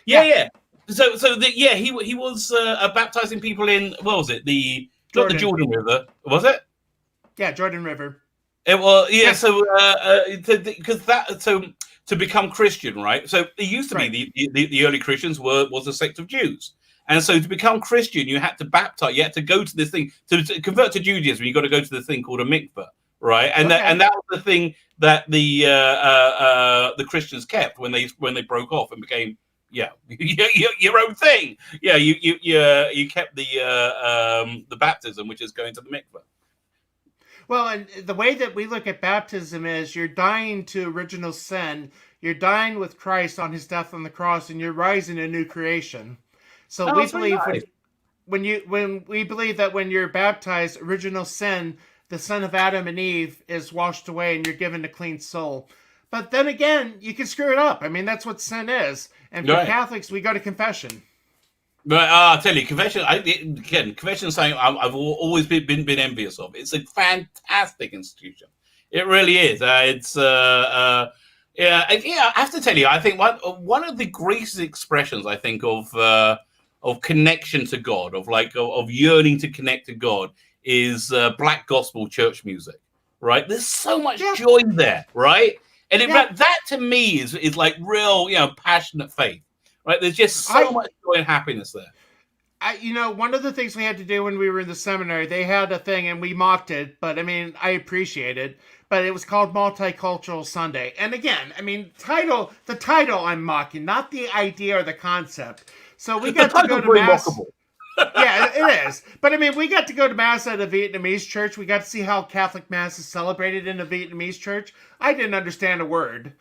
Yeah. He was baptizing people in, what was it? Not the Jordan River, was it? Yeah, Jordan River. It was, yeah. So to become Christian, right? So it used to be the early Christians was a sect of Jews, and so to become Christian, you had to baptize. You had to go to this thing to convert to Judaism. You got to go to the thing called a mikveh, right? And that was the thing that the Christians kept when they broke off and became. Yeah, your own thing. Yeah, you kept the baptism, which is going to the mikveh. Well, and the way that we look at baptism is you're dying to original sin. You're dying with Christ on his death on the cross, and you're rising a new creation. So we believe when we believe that when you're baptized, original sin, the son of Adam and Eve, is washed away, and you're given a clean soul. But then again, you can screw it up. I mean, that's what sin is. And for Catholics, we go to confession. But I'll tell you, confession. Confession is something I've always been envious of. It's a fantastic institution. It really is. Yeah. I have to tell you, I think one of the greatest expressions I think of connection to God, of yearning to connect to God, is Black gospel church music. Right? There's so much joy there, right? And in fact, that to me is like real, passionate faith. Right? There's just so much joy and happiness there. One of the things we had to do when we were in the seminary, they had a thing and we mocked it, but I mean, I appreciate it. But it was called Multicultural Sunday. And again, I mean, the title I'm mocking, not the idea or the concept. So we got to go to Mass. Yeah, it is. But I mean, we got to go to Mass at a Vietnamese church. We got to see how Catholic Mass is celebrated in a Vietnamese church. I didn't understand a word.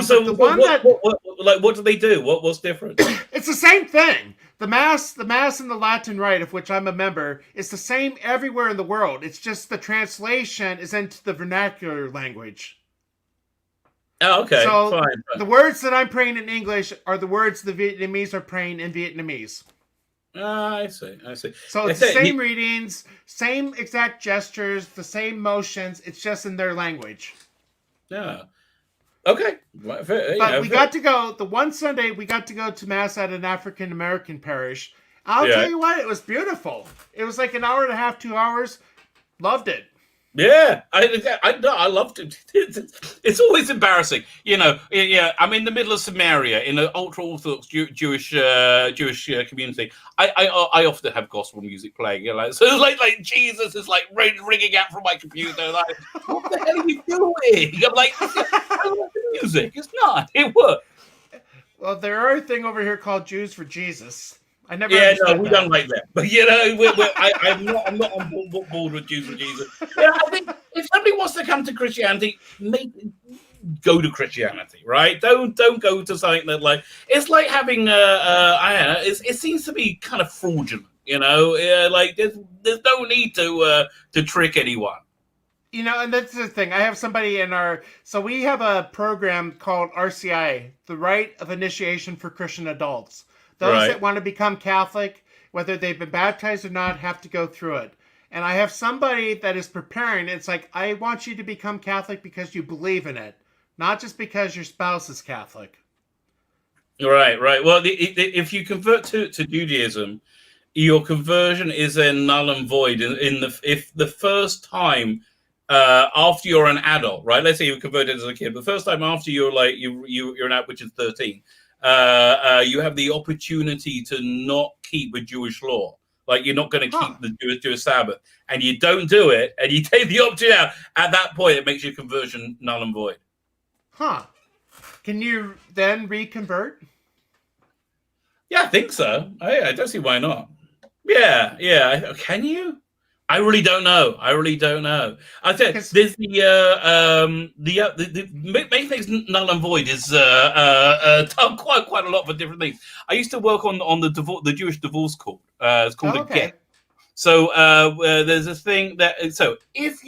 So what do they do? What's different? It's the same thing. The mass in the Latin Rite, of which I'm a member, is the same everywhere in the world. It's just the translation is into the vernacular language. Oh, okay. So fine. The words that I'm praying in English are the words the Vietnamese are praying in Vietnamese. I see. So it's the same readings, same exact gestures, the same motions. It's just in their language. Yeah. Okay. But we got to go, the one Sunday, we got to go to Mass at an African-American parish. I'll tell you what, it was beautiful. It was like an hour and a half, 2 hours. Loved it. Yeah, I loved it. It's always embarrassing, Yeah, I'm in the middle of Samaria in an ultra Orthodox Jewish community. I often have gospel music playing. So it's like Jesus is like ringing out from my computer. Like, what the hell are you doing? I'm like, I love the music. It's not. It works. Well, there are a thing over here called Jews for Jesus. I never. Yeah, no, we don't like that. But I'm not on board with Jews for Jesus. Yeah, I think if somebody wants to come to Christianity, go to Christianity, right? Don't go to something that it's like having I don't know. It seems to be kind of fraudulent, Like there's no need to trick anyone. And that's the thing. I have somebody so we have a program called RCI, the Rite of Initiation for Christian Adults. Those that want to become Catholic, whether they've been baptized or not, have to go through it. And I have somebody that is preparing. It's like, I want you to become Catholic because you believe in it, not just because your spouse is Catholic. Right. Well, if you convert to Judaism, your conversion is then null and void. If the first time after you're an adult, right? Let's say you converted as a kid, the first time after you're you're an adult, which is 13. You have the opportunity to not keep a Jewish law. Like you're not going to keep the Jewish Sabbath, and you don't do it, and you take the option out. At that point, it makes your conversion null and void. Huh? Can you then reconvert? Yeah, I think so. I don't see why not. Yeah. Can you? I really don't know. I think there's the making things null and void is done quite a lot for different things. I used to work on the Jewish divorce court. It's called a get. So there's a thing that if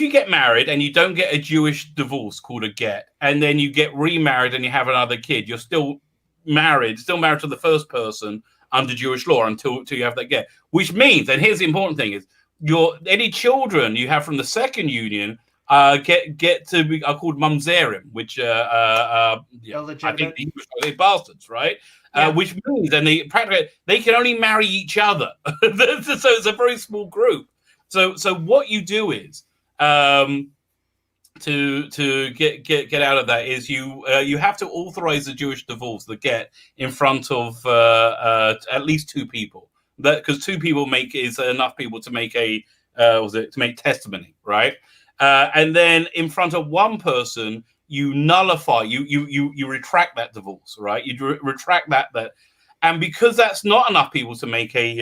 you get married and you don't get a Jewish divorce called a get, and then you get remarried and you have another kid, you're still married to the first person under Jewish law until you have that get. Which means, and here's the important thing, is any children you have from the second union get to be are called mamzerim, which I think the English are bastards, right? Which means then they can only marry each other. So it's a very small group. So what you do is to get out of that is you have to authorize the Jewish divorce, the get, in front of at least two people. Because two people is enough people to make to make testimony, right? And then in front of one person, you nullify, you retract that divorce, right? You retract that, and because that's not enough people to make a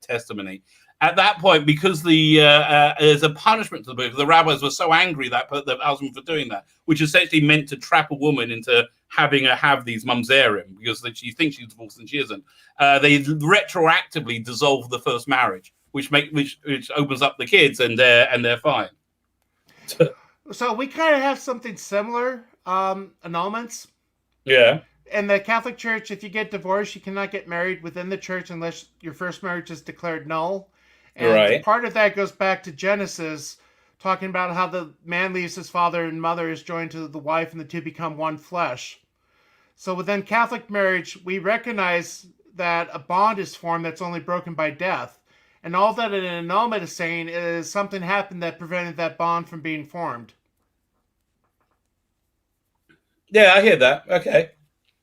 testimony. At that point, because there's a punishment to the rabbis were so angry that the husband for doing that, which essentially meant to trap a woman into having her have these mamzerim because she thinks she's divorced and she isn't. They retroactively dissolve the first marriage, which opens up the kids and they're fine. So we kind of have something similar, annulments. Yeah. in the Catholic Church, if you get divorced, you cannot get married within the church unless your first marriage is declared null. And Right. part of that goes back to Genesis, talking about how the man leaves his father and mother, is joined to the wife, and the two become one flesh. So within Catholic marriage, we recognize that a bond is formed that's only broken by death. And all that an annulment is saying is something happened that prevented that bond from being formed. Yeah, I hear that. Okay.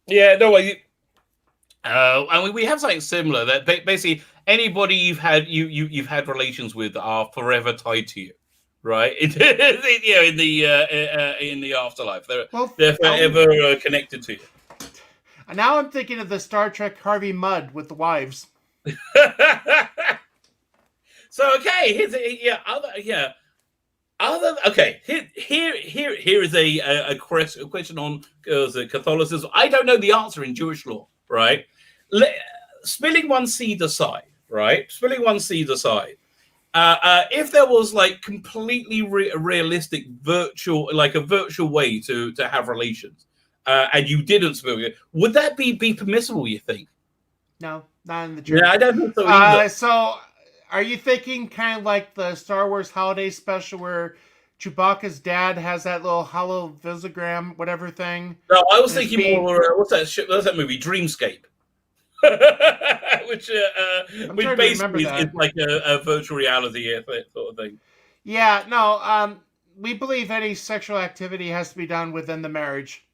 Yeah, no, and we have something similar that basically anybody you've had relations with are forever tied to you, right? In the afterlife, they're forever connected to you. Now I'm thinking of the Star Trek Harvey Mudd with the wives. So okay, okay. Here is a question on Catholicism. I don't know the answer in Jewish law, right? Spilling one seed aside, right? Spilling one seed aside. If there was like completely realistic virtual, like a virtual way to have relations, and you didn't spill it, would that be permissible? You think? No, not in the church. Yeah, I don't think so either. So, are you thinking kind of like the Star Wars holiday special where Chewbacca's dad has that little hollow visigram, whatever thing? No, I was thinking more. What's that movie? Dreamscape. which basically is like a virtual reality sort of thing. Yeah, no. We believe any sexual activity has to be done within the marriage.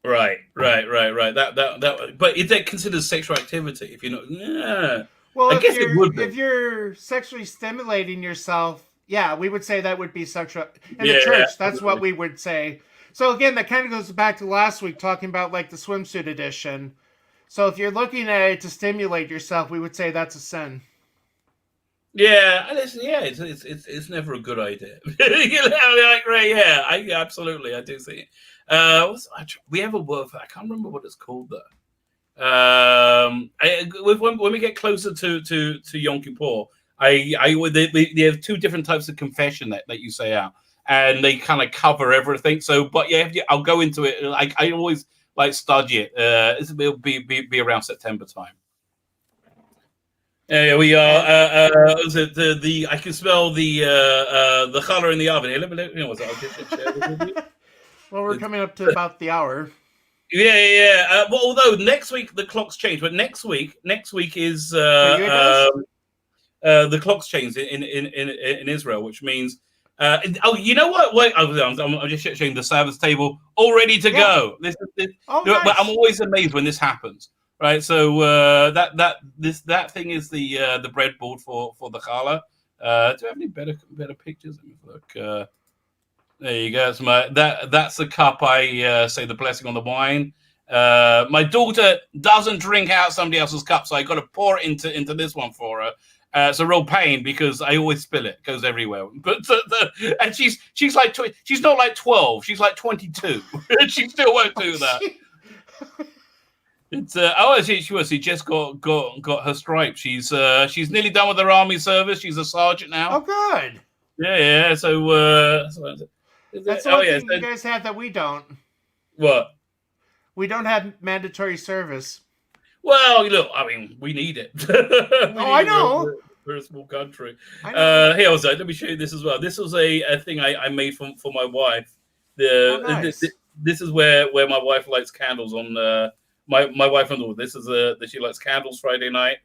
Right. That. But is that considered sexual activity? If you're not, yeah. Well, I guess it would be. If you're sexually stimulating yourself, yeah, we would say that would be sexual. In the church, that's what we would say. So again, that kind of goes back to last week talking about like the swimsuit edition. So if you're looking at it to stimulate yourself, we would say that's a sin. Yeah, it's never a good idea. Absolutely, I do see it. We have a word for, I can't remember what it's called though. When we get closer to Yom Kippur, they have two different types of confession that you say out, and they kind of cover everything. So, but yeah, I'll go into it. I always like study it. It'll be around September time. Yeah, we are. I can smell the challah in the oven. Let me know what's that. I'll just share this with you. Well, we're coming up to about the hour. Yeah. Well, although next week the clocks change, but next week is the clocks change in Israel, which means you know what? Wait, I'm just showing the Sabbath table all ready to go. Nice. But I'm always amazed when this happens. Right, so that thing is the breadboard for the challah. Do I have any better pictures? Let me look. There you go. That's the cup I say the blessing on the wine. My daughter doesn't drink out somebody else's cup, so I got to pour it into this one for her. It's a real pain because I always spill it. It goes everywhere. But and she's like she's not like 12. She's like 22. She still won't do that. It's she just got her stripes. She's nearly done with her army service. She's a sergeant now. Oh, good. Yeah. So that's the one thing you guys have that we don't. What? We don't have mandatory service. Well, look, I mean, we need it. I know. We're a small country. Here also, let me show you this as well. This was a thing I made for my wife. Nice. This is where my wife lights candles on. My wife and all. This is she likes candles Friday night.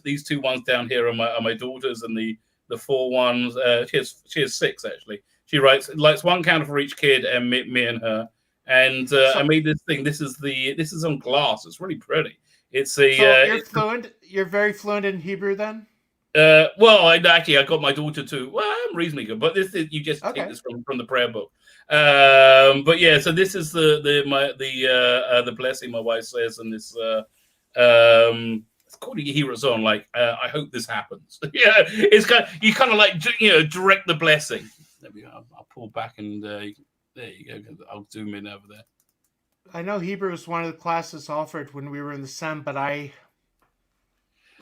These two ones down here are my daughters, and the four ones. She has six actually. She lights one candle for each kid, and me and her. And I made this thing. This is on glass. It's really pretty. It's a. So you're fluent. You're very fluent in Hebrew then. Well, I got my daughter too. Well, I'm reasonably good, but you just take this from the prayer book. But yeah, so this is the blessing my wife says, and this it's called a Yehira Zon. Like I hope this happens. Yeah, it's you kind of like direct the blessing. There we go. I'll pull back and there you go. I'll zoom in over there. I know Hebrew was one of the classes offered when we were in the SEM, but I'm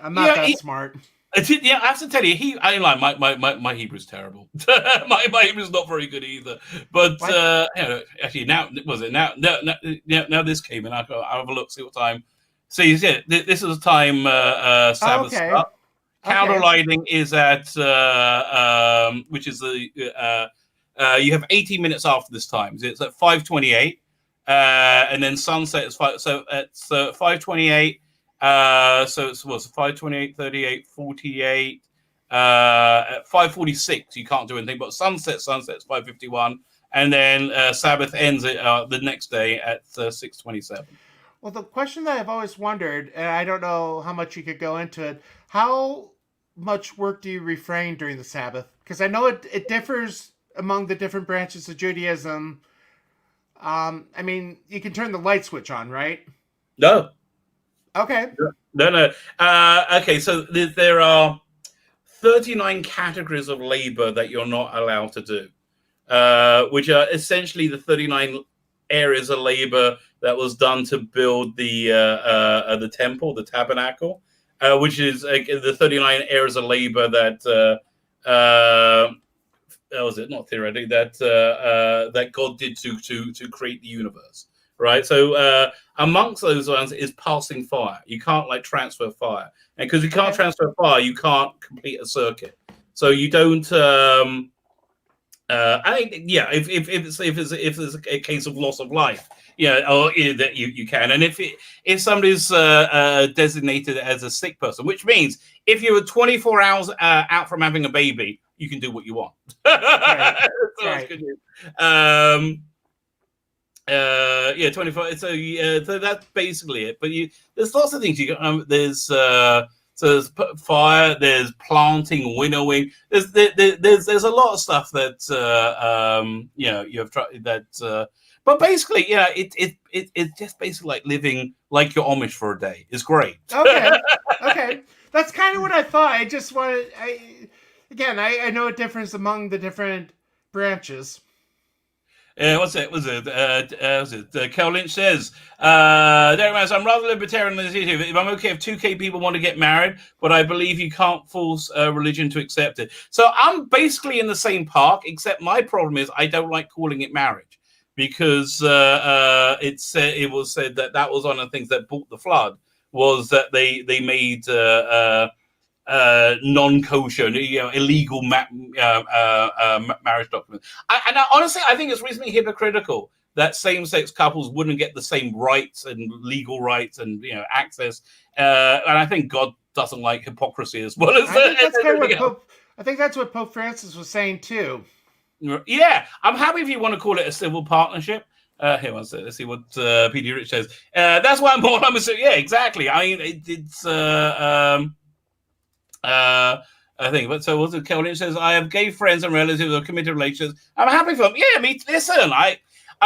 not that smart. Yeah, I have to tell you, my Hebrew's terrible. my Hebrew's not very good either. But actually, now was it now this came in. I'll have a look, see what time. See, this is the time Sabbath okay. up. Counter lighting is at which is the you have 18 minutes after this time. It's at 5:28, and then sunset is 5. So it's 5:28. So it was 5:28, 38, 48, at 5:46. You can't do anything, but sunset's 5:51, and then Sabbath ends the next day at 6:27. Well, the question that I've always wondered, and I don't know how much you could go into it, how much work do you refrain during the Sabbath? Because I know it differs among the different branches of Judaism. I mean, you can turn the light switch on, right? No. Okay. No. Okay, so there are 39 categories of labor that you're not allowed to do, which are essentially the 39 areas of labor that was done to build the temple, the tabernacle, which is the 39 areas of labor that was it not theoretically that God did to create the universe. Right, so amongst those ones is passing fire. You can't transfer fire, and because you can't transfer fire, you can't complete a circuit. So you don't. I think if it's a case of loss of life, that you can. And if somebody's designated as a sick person, which means if you were 24 hours out from having a baby, you can do what you want. Right. So that's good news. 24. So that's basically it. But there's lots of things you can. There's fire. There's planting, winnowing. There's a lot of stuff that you have tried that. But basically, it's just basically like living like you're Amish for a day. It's great. Okay. That's kind of what I thought. I just wanted. I know a difference among the different branches. What's it? Kel Lynch says, Derek Mouse, I'm rather libertarian on this issue. If I'm okay if 2K people want to get married, but I believe you can't force religion to accept it. So I'm basically in the same park, except my problem is I don't like calling it marriage because it was said that was one of the things that brought the flood was that they made non-kosher, illegal marriage documents. And honestly, I think it's reasonably hypocritical that same-sex couples wouldn't get the same rights and legal rights and access. And I think God doesn't like hypocrisy as well as. I think that's what Pope Francis was saying too. Yeah, I'm happy if you want to call it a civil partnership. Here, let's see what PD Rich says. That's why I'm assuming. Yeah, exactly. I mean, it's. I think, but so what's it? Kelly says, I have gay friends and relatives or committed relations. I'm happy for them. Yeah, listen,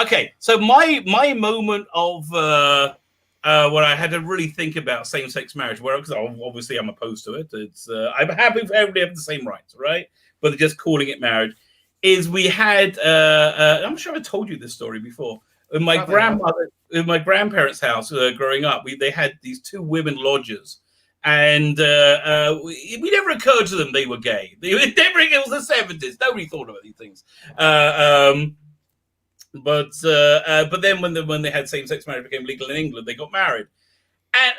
okay. So my moment of when I had to really think about same-sex marriage, because obviously I'm opposed to it. It's I'm happy for everybody to have the same rights, right? But they're just calling it marriage. Is we had I'm sure I told you this story before. In my grandparents' house growing up, they had these two women lodgers. And we never occurred to them they were gay. It was the 70s. Nobody thought about these things. But then when they had same-sex marriage became legal in England, they got married. And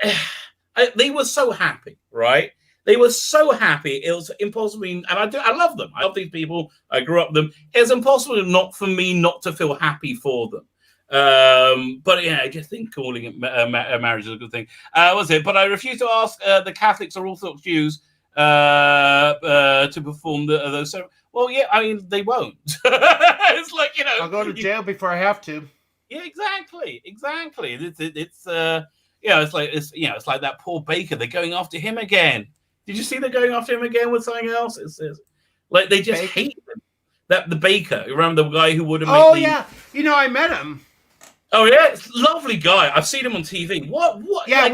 they were so happy, right? They were so happy. It was impossible. And I love them. I love these people. I grew up with them. It was impossible for me not to feel happy for them. But yeah, I just think calling it marriage is a good thing. Was it? But I refuse to ask the Catholics or Orthodox Jews to perform those. Well, yeah, I mean they won't. It's like I'll go to jail before I have to. Yeah, exactly. It's it's like that poor baker. They're going after him again. Did you see they're going after him again with something else? It's like they just hate him. The baker, remember the guy who would have made yeah. I met him. Oh yeah, it's a lovely guy. I've seen him on TV. What? Yeah,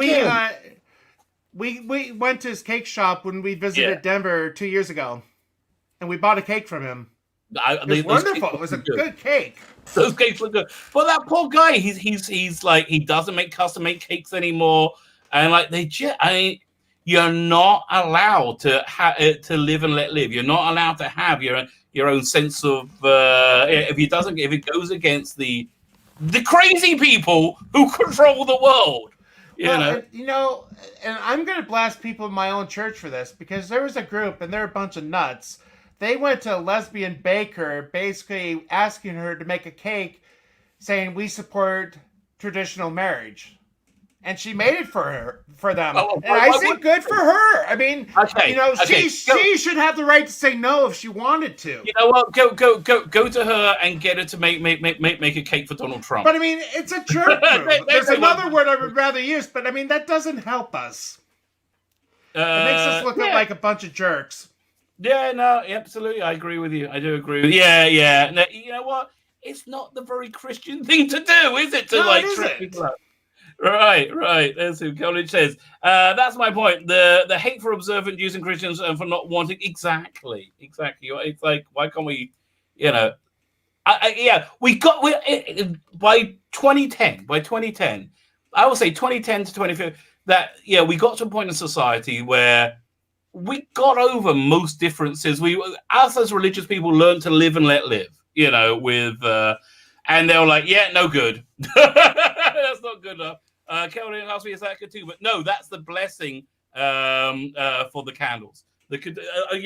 we went to his cake shop when we visited Denver 2 years ago, and we bought a cake from him. It was wonderful. It was a good cake. Those cakes look good. But that poor guy, he's like he doesn't make custom made cakes anymore, and like you're not allowed to live and let live. You're not allowed to have your own sense of if it goes against the crazy people who control the world. And I'm going to blast people in my own church for this, because there was a group and they're a bunch of nuts. They went to a lesbian baker, basically asking her to make a cake saying we support traditional marriage. And she made it for them. And I say good for her. I mean, she should have the right to say no if she wanted to. You know what? Go to her and get her to make a cake for Donald Trump. But I mean, it's a jerk move. There's another word I would rather use, but I mean, that doesn't help us. It makes us look like a bunch of jerks. Yeah, no, absolutely. I agree with you. I do agree with you. Yeah. No, you know what? It's not the very Christian thing to do, is it? To trip people up. Right. That's who College says. That's my point. The hate for observant Jews and Christians and for not wanting exactly. It's like, why can't we? We by 2010. By 2010, I would say 2010 to 2015. We got to a point in society where we got over most differences. Us as religious people learned to live and let live. And they were like, yeah, no good. That's not good enough. Kelvin last week is that good too, but no, that's the blessing for the candles. A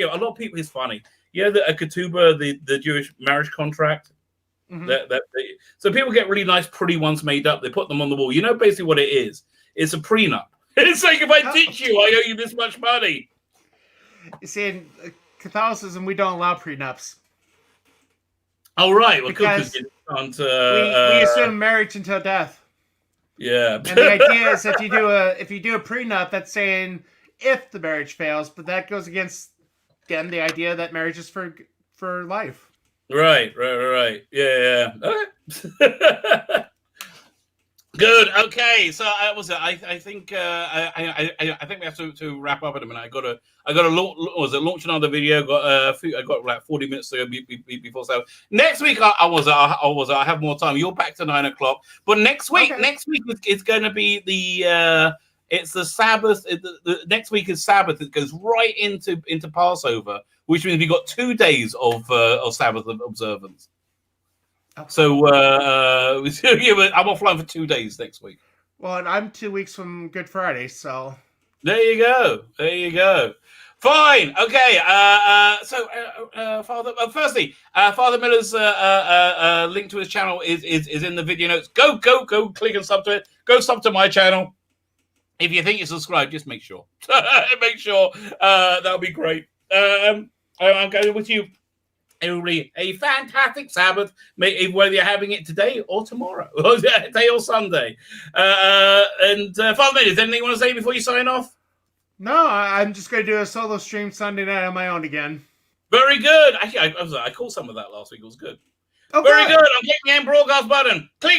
lot of people, it's funny. A ketubah, the Jewish marriage contract. Mm-hmm. So people get really nice, pretty ones made up. They put them on the wall. You know, basically what it is. It's a prenup. It's like, if I ditch you, I owe you this much money. You see, in Catholicism, we don't allow prenups. Oh, right. Well, because we assume marriage until death. Yeah. And the idea is if you do a prenup, that's saying if the marriage fails, but that goes against, again, the idea that marriage is for life. Right. Yeah. Okay. Good. Okay. So I think I think we have to wrap up in a minute. I got to launch another video. I got like 40 minutes to go before so. Next week I have more time. You're back to 9 o'clock. But next week it's going to be it's the Sabbath. The next week is Sabbath. It goes right into Passover, which means we've got 2 days of Sabbath observance. So I'm offline for 2 days next week. Well, and I'm 2 weeks from Good Friday, so there you go. Fine. Okay. Father. Firstly, Father Miller's link to his channel is in the video notes. Go! Click and sub to it. Go sub to my channel. If you think you're subscribed, just make sure. That'll be great. I'm going with you. Everybody, a fantastic Sabbath, whether you're having it today or tomorrow, day or Sunday. And Father Miller, is there anything you want to say before you sign off? No, I'm just going to do a solo stream Sunday night on my own again. Very good. Actually, I called some of that last week. It was good. Oh, very good. I'm clicking the end broadcast button. Clicking.